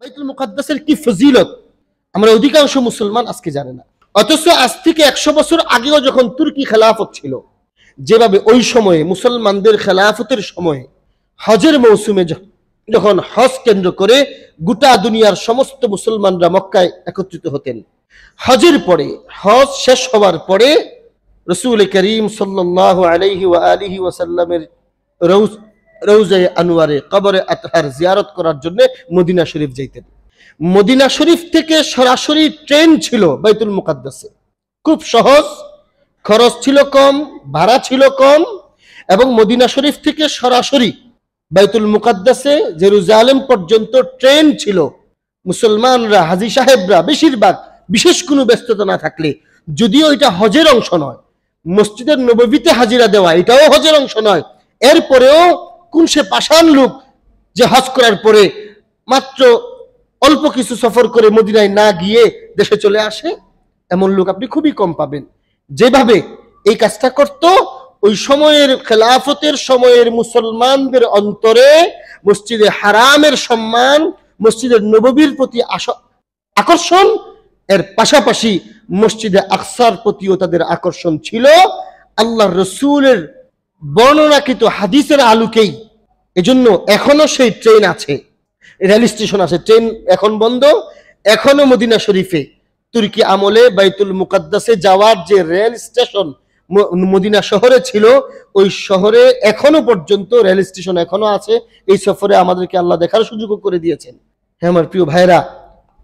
বাইতুল মুকাদ্দাসের কি ফজিলত আমরা অধিকাংশ মুসলমান আজকে জানে না। অথচ আজ থেকে 100 বছর আগেও যখন তুর্কি খেলাফত ছিল, যেভাবে ওই সময়ে মুসলমানদের খেলাফতের সময়ে হজের মৌসুমে যখন হজ কেন্দ্র করে গোটা দুনিয়ার সমস্ত মুসলমানরা মক্কায় একত্রিত হতেন, হজের পরে হজ শেষ হওয়ার পরে রাসূল করিম সাল্লাল্লাহু আলাইহি ওয়া আলিহি ওয়াসাল্লামের রওজায়ে আনোয়ারে কবরে আতহার জিয়ারত করার জন্য মদিনা শরীফ যাইতেন। মদিনা শরীফ থেকে সরাসরি ট্রেন ছিল বাইতুল মুকাদ্দাসে, খুব সহজ, খরচ ছিল কম, ভাড়া ছিল কম, এবং মদিনা শরীফ থেকে সরাসরি বাইতুল মুকাদ্দাসে জেরুজালেম পর্যন্ত ট্রেন ছিল। মুসলমানরা, হাজী সাহেবরা বেশিরভাগ, বিশেষ কোনো ব্যস্ততা না থাকলে, যদিও এটা হজের অংশ নয়, মসজিদের নববীতে হাজিরা দেওয়া এটাও হজের অংশ নয়, এরপরেও কোন সে পাষাণ লোক যে হজ করার পরে মাত্র অল্প কিছু সফর করে মদিনায় না গিয়ে দেশে চলে আসে, এমন লোক আপনি খুবই কম পাবেন। যেভাবে এই কাজটা করত, ওই সময়ের খেলাফতের সময়ের মুসলমানদের অন্তরে মসজিদে হারামের সম্মান, মসজিদের নববীর প্রতি আকর্ষণ, এর পাশাপাশি মসজিদে আকসার প্রতিও তাদের আকর্ষণ ছিল আল্লাহর রসুলের বর্ণনাকৃত হাদিসের আলোকেই। এজন্য এখনো সেই ট্রেন আছে, রেল স্টেশন আছে, ট্রেন এখন বন্ধ। এখনো মদিনা শরীফে তুর্কি আমলে বাইতুল মুকাদ্দাসে যাওয়ার যে রেল স্টেশন মদিনা শহরে ছিল, ওই শহরে এখনো পর্যন্ত রেল স্টেশন এখনো আছে। এই সফরে আমাদেরকে আল্লাহ দেখার সুযোগ করে দিয়েছেন। হ্যাঁ আমার প্রিয় ভাইরা,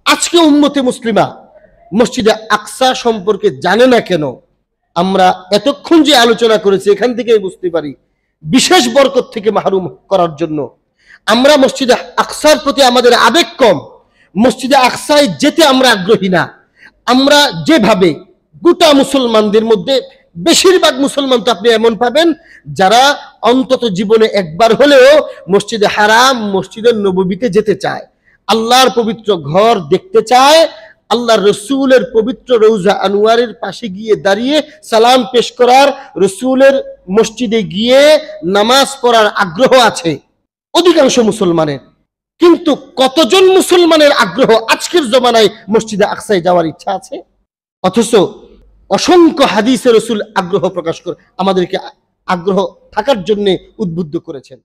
আজকে উম্মতে মুসলিমা মসজিদে আকসা সম্পর্কে জানে না কেন? আমরা এতক্ষণ যে আলোচনা করেছি এখান থেকে বুঝতে পারি, বিশেষ বরকত থেকে মাহরুম করার জন্য আমরা মসজিদে আকসার প্রতি আমাদের আবেগ কম, মসজিদে আকসায় যেতে আমরা আগ্রহী না। আমরা যেভাবে গোটা মুসলমানদের মধ্যে বেশিরভাগ মুসলমান তো আপনি এমন পাবেন যারা অন্তত জীবনে একবার হলেও মসজিদে হারাম, মসজিদের নববীতে যেতে চায়, আল্লাহর পবিত্র ঘর দেখতে চায়, আল্লাহর রসুলের পবিত্র রওজা আনোয়ারের পাশে গিয়ে দাঁড়িয়ে সালাম পেশ করার, রসুলের মসজিদে গিয়ে নামাজ পড়ার আগ্রহ আছে অধিকাংশ মুসলমানের। কিন্তু কতজন মুসলমানের আগ্রহ আজকের জমানায় মসজিদে আকসায় যাওয়ার ইচ্ছা আছে? অথচ অসংখ্য হাদিসে রসুল আগ্রহ প্রকাশ করে আমাদেরকে আগ্রহ থাকার জন্য উদ্বুদ্ধ করেছেন।